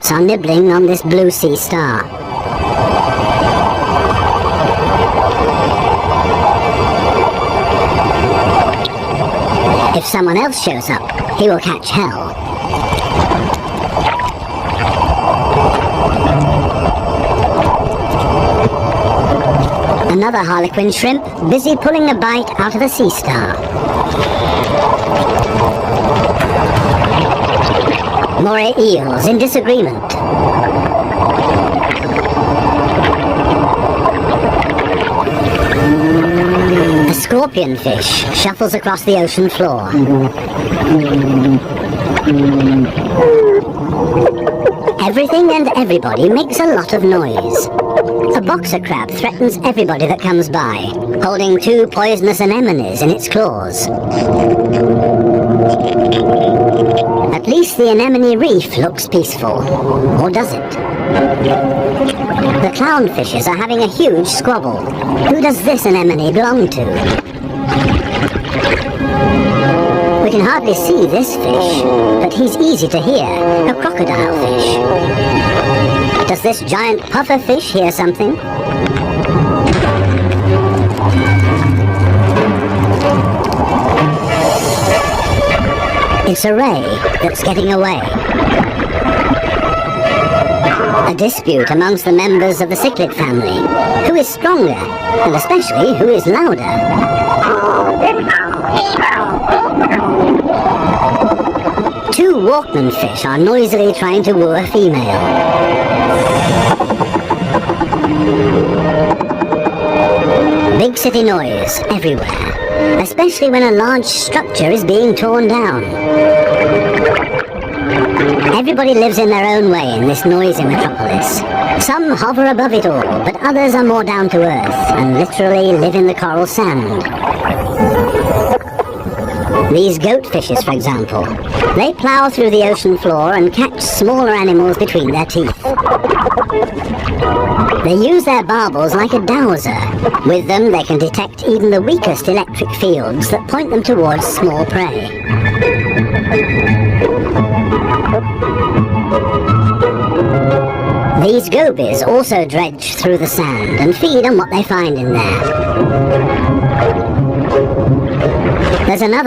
goats are nibbling on this blue sea star. If someone else shows up, he will catch hell. Another harlequin shrimp, busy pulling a bite out of a sea star. Moray eels in disagreement. A scorpion fish shuffles across the ocean floor. Everything and everybody makes a lot of noise. A boxer crab threatens everybody that comes by, holding 2 poisonous anemones in its claws. At least the anemone reef looks peaceful. Or does it? The clownfishes are having a huge squabble. Who does this anemone belong to? We can hardly see this fish, but he's easy to hear, a crocodile fish. Does this giant puffer fish hear something? It's a ray that's getting away. A dispute amongst the members of the cichlid family. Who is stronger, and especially who is louder? 2 Walkman fish are noisily trying to woo a female. Big city noise everywhere, especially when a large structure is being torn down. Everybody lives in their own way in this noisy metropolis. Some hover above it all, but others are more down to earth and literally live in the coral sand. These goatfishes, for example, they plough through the ocean floor and catch smaller animals between their teeth. They use their barbels like a dowser. With them, they can detect even the weakest electric fields that point them towards small prey. These gobies also dredge through the sand and feed on what they find in there. There's another